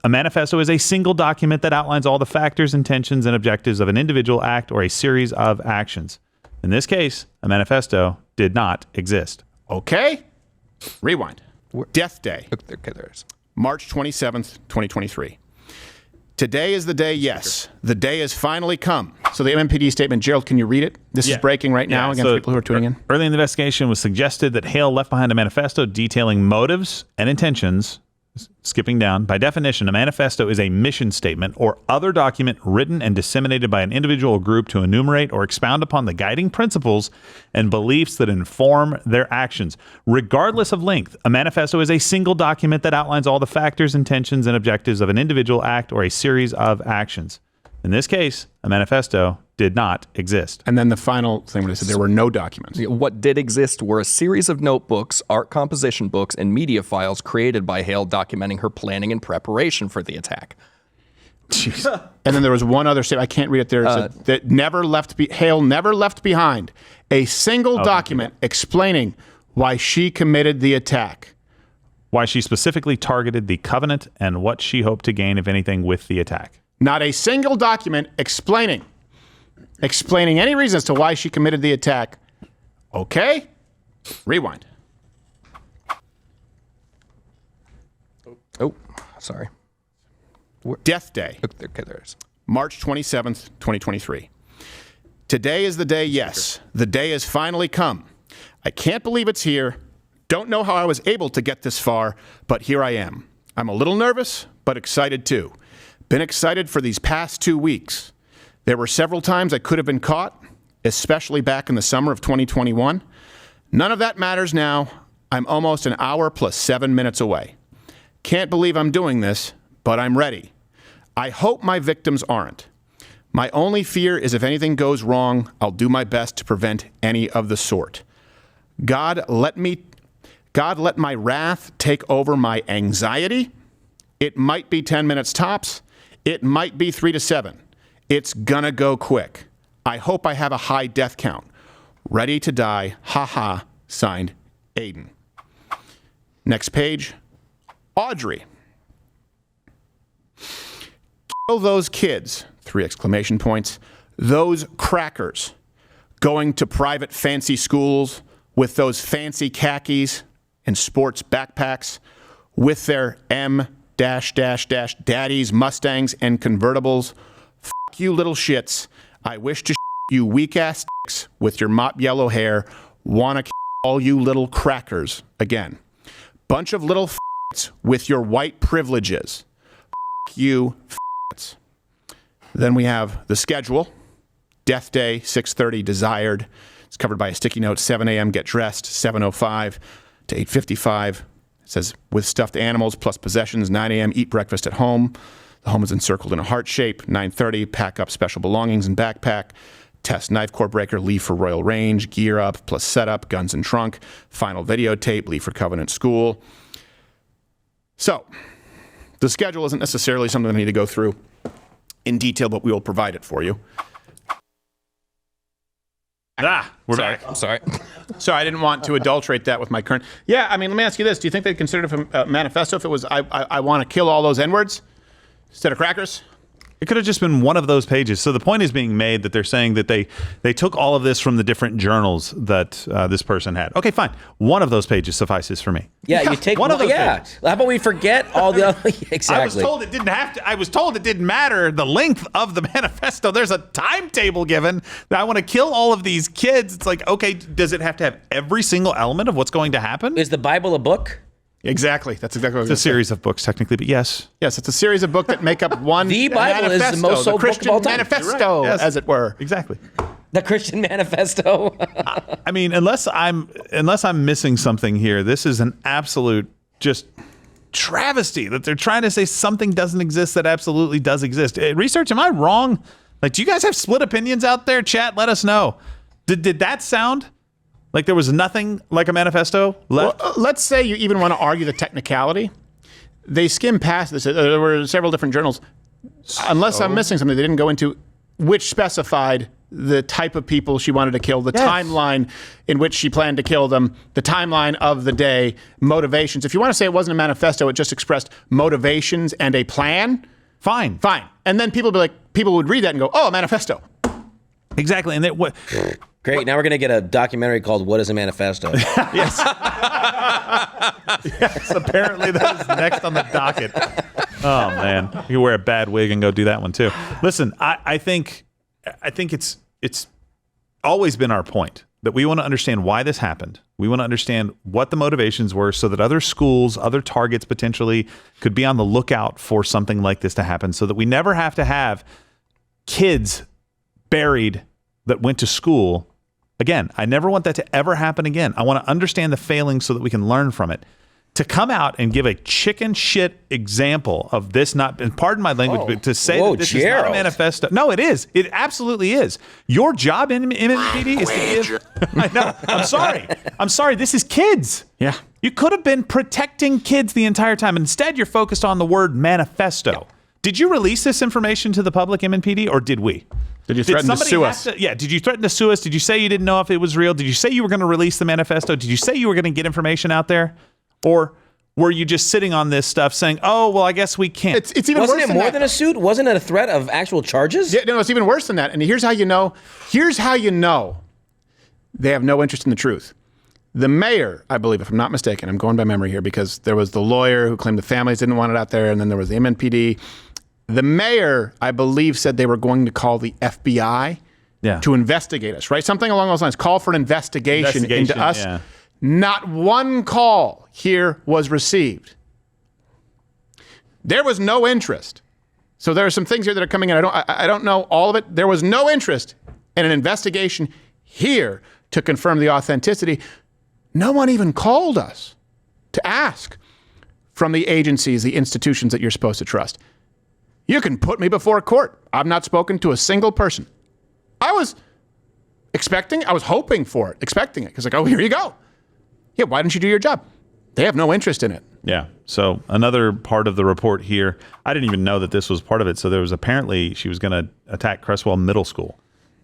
A manifesto is a single document that outlines all the factors, intentions, and objectives of an individual act or a series of actions. In this case, a manifesto did not exist. Okay. Rewind. Death Day. Okay, there it is. March 27th, 2023. Today is the day, yes. The day has finally come. So the MMPD statement, Gerald, can you read it? This is breaking right now again for people who are tuning in. Early in the investigation was suggested that Hale left behind a manifesto detailing motives and intentions. Skipping down, by definition, a manifesto is a mission statement or other document written and disseminated by an individual or group to enumerate or expound upon the guiding principles and beliefs that inform their actions. Regardless of length, a manifesto is a single document that outlines all the factors, intentions, and objectives of an individual act or a series of actions. In this case, a manifesto did not exist. And then the final thing when I said there were no documents. What did exist were a series of notebooks, art composition books, and media files created by Hale documenting her planning and preparation for the attack. Jeez. And then there was one other statement. I can't read it there. That Hale never left behind a single document explaining why she committed the attack. Why she specifically targeted the covenant and what she hoped to gain, if anything, with the attack. Not a single document explaining any reason as to why she committed the attack. Okay? Rewind. Oh, sorry. Death Day. Okay, there it is. March 27th, 2023. Today is the day, yes. The day has finally come. I can't believe it's here. Don't know how I was able to get this far, but here I am. I'm a little nervous, but excited too. Been excited for these past 2 weeks. There were several times I could have been caught, especially back in the summer of 2021. None of that matters now. I'm almost an hour plus 7 minutes away. Can't believe I'm doing this, but I'm ready. I hope my victims aren't. My only fear is if anything goes wrong, I'll do my best to prevent any of the sort. God, let my wrath take over my anxiety. It might be 10 minutes tops. It might be 3 to 7. It's gonna go quick. I hope I have a high death count. Ready to die. Ha ha. Signed, Aiden. Next page. Audrey. Kill those kids. 3 exclamation points. Those crackers. Going to private fancy schools with those fancy khakis and sports backpacks with their daddies, Mustangs, and convertibles. Fuck you little shits. I wish to you weak ass dicks with your mop yellow hair. Wanna all you little crackers again. Bunch of little f***s with your white privileges. Fuck you f***s. Then we have the schedule. Death Day, 6:30, desired. It's covered by a sticky note. 7 a.m. get dressed. 7:05 to 8:55. It says, with stuffed animals plus possessions. 9 a.m., eat breakfast at home. The home is encircled in a heart shape. 9:30, pack up special belongings and backpack. Test knife core breaker, leave for Royal Range. Gear up plus setup, guns and trunk. Final videotape, leave for Covenant School. So, the schedule isn't necessarily something I need to go through in detail, but we will provide it for you. We're back. I'm sorry. Sorry, I didn't want to adulterate that with my current. Yeah, I mean, let me ask you this. Do you think they'd consider it a manifesto if it was, I want to kill all those N-words instead of crackers? It could have just been one of those pages. So the point is being made that they're saying that they took all of this from the different journals that this person had. Okay, fine. One of those pages suffices for me. Yeah, you take one of those pages. How about we forget all the other? Exactly. I was told it didn't have to. I was told it didn't matter the length of the manifesto. There's a timetable given that I want to kill all of these kids. It's like, okay, does it have to have every single element of what's going to happen? Is the Bible a book? Exactly. That's exactly what I was It's a series of books, technically, but yes. Yes, it's a series of books that make up one The Bible manifesto, is the most sold Christian book of all time. manifesto, Right. Yes. as it were. Exactly. The Christian Manifesto. I mean, unless I'm missing something here, this is an absolute just travesty that they're trying to say something doesn't exist that absolutely does exist. Research, am I wrong? Like, do you guys have split opinions out there? Chat, let us know. Did that sound like there was nothing like a manifesto left? Well, let's say you even want to argue the technicality. They skimmed past this. There were several different journals. Unless I'm missing something, they didn't go into which specified the type of people she wanted to kill, the timeline in which she planned to kill them, the timeline of the day, motivations. If you want to say it wasn't a manifesto, it just expressed motivations and a plan. Fine. And then people would read that and go, oh, a manifesto. Exactly. And what? Great. Now we're going to get a documentary called What is a Manifesto? Yes. Yes, apparently that is next on the docket. Oh, man. You wear a bad wig and go do that one, too. Listen, I think it's always been our point that we want to understand why this happened. We want to understand what the motivations were so that other schools, other targets potentially could be on the lookout for something like this to happen so that we never have to have kids buried that went to school. Again, I never want that to ever happen again. I want to understand the failings so that we can learn from it. To come out and give a chicken shit example of this not, and pardon my language, but to say that this is not a manifesto. No, it is. It absolutely is. Your job in MNPD is to give. I know. I'm sorry. This is kids. Yeah. You could have been protecting kids the entire time. Instead, you're focused on the word manifesto. Yeah. Did you release this information to the public, MNPD, or did we? Did you threaten to sue us? Did you threaten to sue us? Did you say you didn't know if it was real? Did you say you were going to release the manifesto? Did you say you were going to get information out there? Or were you just sitting on this stuff saying, oh, well, I guess we can't? It's even Wasn't worse it than more that. than a suit? Wasn't it a threat of actual charges? Yeah, no, it's even worse than that. And here's how you know. They have no interest in the truth. The mayor, I believe, if I'm not mistaken, I'm going by memory here because there was the lawyer who claimed the families didn't want it out there, and then there was the MNPD. The mayor, I believe, said they were going to call the FBI to investigate us, right? Something along those lines. Call for an investigation into us. Yeah. Not one call here was received. There was no interest. So there are some things here that are coming in. I don't know all of it. There was no interest in an investigation here to confirm the authenticity. No one even called us to ask from the agencies, the institutions that you're supposed to trust. You can put me before a court. I've not spoken to a single person. I was hoping for it, expecting it. Because here you go. Yeah, why didn't you do your job? They have no interest in it. Yeah. So another part of the report here, I didn't even know that this was part of it. So there was apparently she was going to attack Cresswell Middle School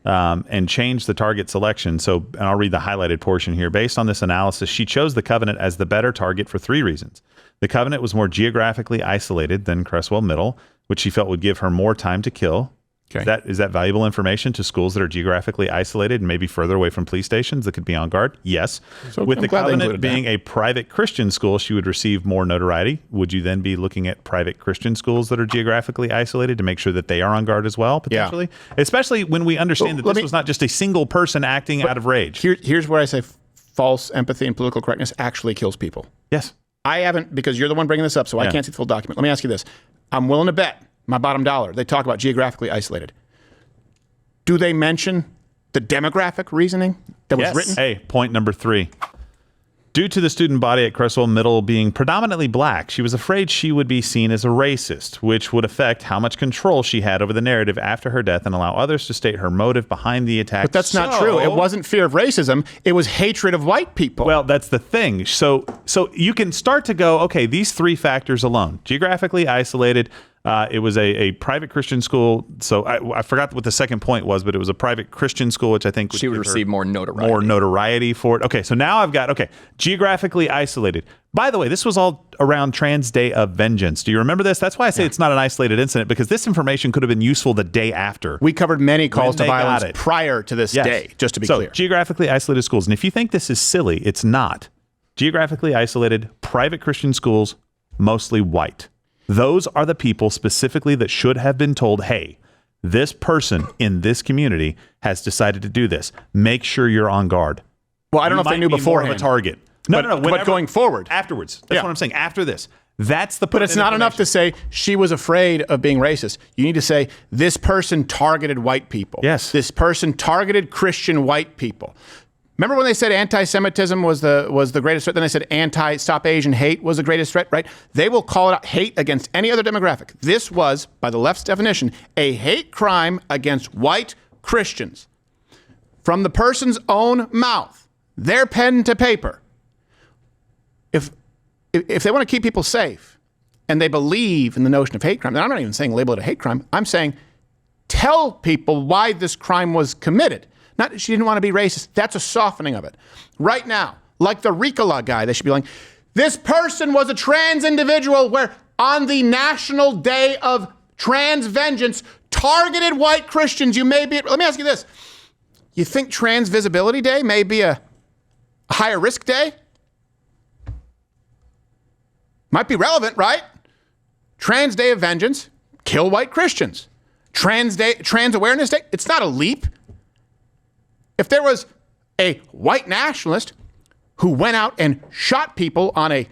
and change the target selection. So, and I'll read the highlighted portion here. Based on this analysis, she chose the Covenant as the better target for 3 reasons. The Covenant was more geographically isolated than Cresswell Middle, which she felt would give her more time to kill. Okay. Is that valuable information to schools that are geographically isolated and maybe further away from police stations that could be on guard? Yes. So with the Covenant being a private Christian school, she would receive more notoriety. Would you then be looking at private Christian schools that are geographically isolated to make sure that they are on guard as well, potentially? Yeah. Especially when we understand that this was not just a single person acting out of rage. Here's where I say false empathy and political correctness actually kills people. Yes. I haven't, because you're the one bringing this up, so I can't see the full document. Let me ask you this. I'm willing to bet my bottom dollar, they talk about geographically isolated. Do they mention the demographic reasoning that was written? Hey, point number 3. Due to the student body at Cresswell Middle being predominantly black, she was afraid she would be seen as a racist, which would affect how much control she had over the narrative after her death and allow others to state her motive behind the attack. But that's not true. It wasn't fear of racism. It was hatred of white people. Well, that's the thing. So you can start to go, okay, these 3 factors alone, geographically isolated, it was a private Christian school. So I forgot what the second point was, but it was a private Christian school, which I think she would receive more notoriety. More notoriety for it. Okay, so now I've got, geographically isolated. By the way, this was all around Trans Day of Vengeance. Do you remember this? That's why I say it's not an isolated incident, because this information could have been useful the day after. We covered many calls to violence prior to this day, just to be clear. Geographically isolated schools. And if you think this is silly, it's not. Geographically isolated, private Christian schools, mostly white. Those are the people specifically that should have been told, hey, this person in this community has decided to do this. Make sure you're on guard. Well, I don't know if they knew beforehand. A target. No. But going forward. Afterwards. That's what I'm saying. After this. That's the But it's not enough to say she was afraid of being racist. You need to say this person targeted white people. Yes. This person targeted Christian white people. Remember when they said anti-Semitism was the greatest threat? Then they said anti-stop Asian hate was the greatest threat, right? They will call it out hate against any other demographic. This was, by the left's definition, a hate crime against white Christians. From the person's own mouth, their pen to paper. If they want to keep people safe and they believe in the notion of hate crime, then I'm not even saying label it a hate crime. I'm saying tell people why this crime was committed. Not she didn't want to be racist. That's a softening of it. Right now, like the Ricola guy, they should be like, this person was a trans individual where on the National Day of Trans Vengeance targeted white Christians. You may be, let me ask you this. You think Trans Visibility Day may be a higher risk day? Might be relevant, right? Trans Day of Vengeance, kill white Christians. Trans Awareness Day, it's not a leap. If there was a white nationalist who went out and shot people on a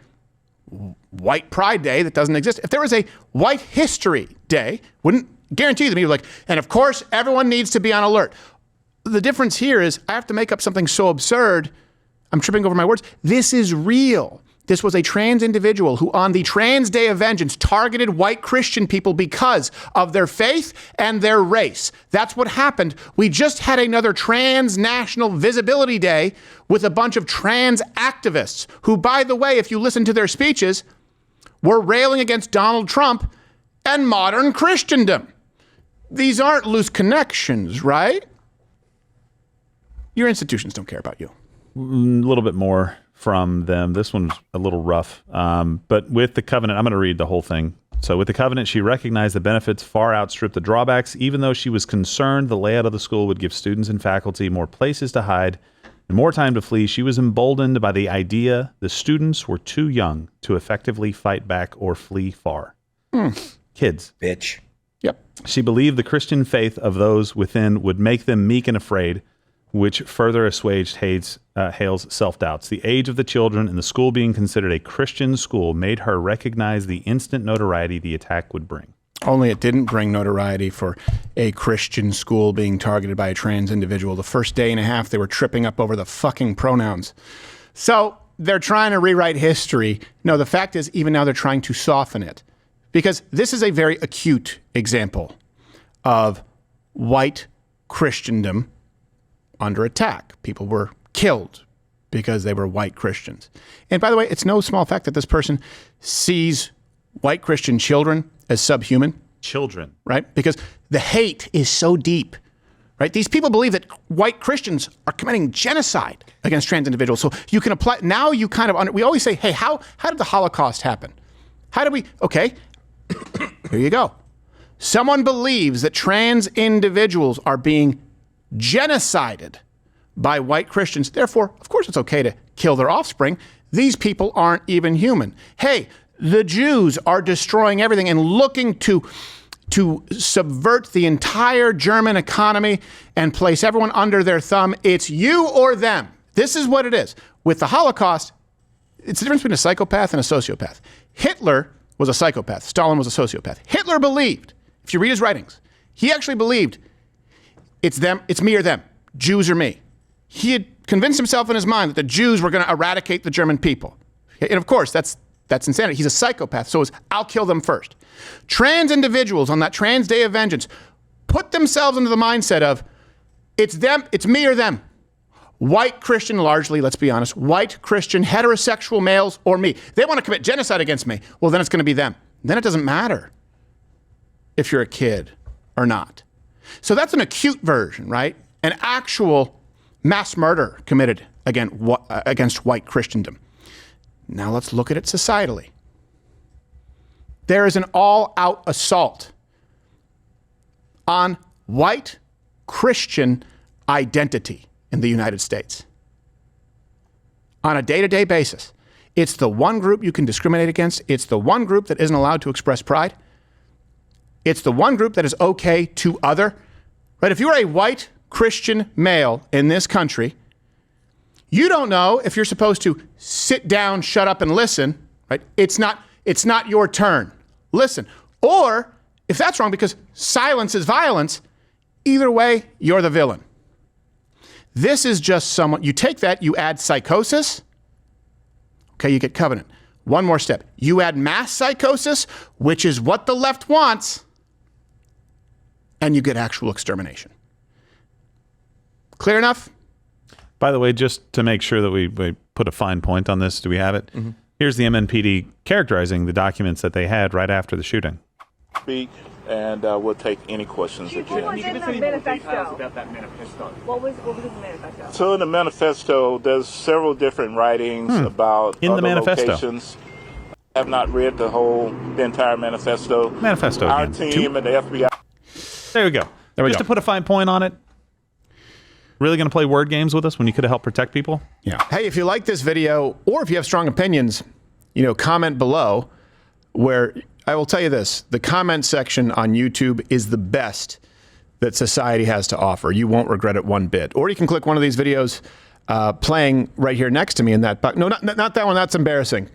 white pride day that doesn't exist, if there was a white history day, wouldn't guarantee you that people like, and of course, everyone needs to be on alert. The difference here is I have to make up something so absurd, I'm tripping over my words. This is real. This was a trans individual who on the Trans Day of Vengeance targeted white Christian people because of their faith and their race. That's what happened. We just had another Trans National Visibility Day with a bunch of trans activists who, by the way, if you listen to their speeches, were railing against Donald Trump and modern Christendom. These aren't loose connections, right? Your institutions don't care about you. A little bit more from them. This one's a little rough. But with the covenant, I'm going to read the whole thing. So with the covenant, she recognized the benefits far outstrip the drawbacks, even though she was concerned the layout of the school would give students and faculty more places to hide and more time to flee. She was emboldened by the idea the students were too young to effectively fight back or flee far. Kids. Bitch. Yep. She believed the Christian faith of those within would make them meek and afraid, which further assuaged Hale's self-doubts. The age of the children and the school being considered a Christian school made her recognize the instant notoriety the attack would bring. Only it didn't bring notoriety for a Christian school being targeted by a trans individual. The first day and a half, they were tripping up over the fucking pronouns. So they're trying to rewrite history. No, the fact is, even now they're trying to soften it. Because this is a very acute example of white Christendom under attack. People were killed because they were white Christians. And by the way, it's no small fact that this person sees white Christian children as subhuman. Children. Right? Because the hate is so deep. Right? These people believe that white Christians are committing genocide against trans individuals. So you can apply, now you kind of, we always say, hey, how did the Holocaust happen? How did we, okay, here you go. Someone believes that trans individuals are being genocided by white Christians. Therefore, of course, it's okay to kill their offspring. These people aren't even human. Hey, the Jews are destroying everything and looking to subvert the entire German economy and place everyone under their thumb. It's you or them. This is what it is. With the Holocaust, it's the difference between a psychopath and a sociopath. Hitler was a psychopath. Stalin was a sociopath. Hitler believed, if you read his writings, he actually believed it's them, it's me or them, Jews or me. He had convinced himself in his mind that the Jews were going to eradicate the German people. And of course, that's insanity. He's a psychopath, so it's I'll kill them first. Trans individuals on that Trans Day of Vengeance put themselves into the mindset of it's them, it's me or them. White Christian, largely, let's be honest, white Christian heterosexual males or me. They want to commit genocide against me. Well, then it's going to be them. Then it doesn't matter if you're a kid or not. So that's an acute version, right? An actual mass murder committed against white Christendom. Now let's look at it societally. There is an all-out assault on white Christian identity in the United States. On a day-to-day basis. It's the one group you can discriminate against. It's the one group that isn't allowed to express pride. It's the one group that is okay to other. Right? If you're a white Christian male in this country, you don't know if you're supposed to sit down, shut up, and listen. Right? It's not your turn. Listen. Or if that's wrong because silence is violence, either way, you're the villain. This is just someone, you take that, you add psychosis, okay, you get covenant. One more step. You add mass psychosis, which is what the left wants, and you get actual extermination. Clear enough? By the way, just to make sure that we put a fine point on this, do we have it? Mm-hmm. Here's the MNPD characterizing the documents that they had right after the shooting. speak, and we'll take any questions that you What have. was in the manifesto? About that manifesto. What was in the manifesto? So in the manifesto, there's several different writings about In the other manifesto. locations. I have not read the entire manifesto. Manifesto Our again. team and the FBI. There we go. There we Just go. to put a fine point on it. Really going to play word games with us when you could have helped protect people? Yeah. Hey, if you like this video or if you have strong opinions, comment below, where I will tell you this, the comment section on YouTube is the best that society has to offer. You won't regret it one bit. Or you can click one of these videos playing right here next to me in that box. No, not that one. That's embarrassing.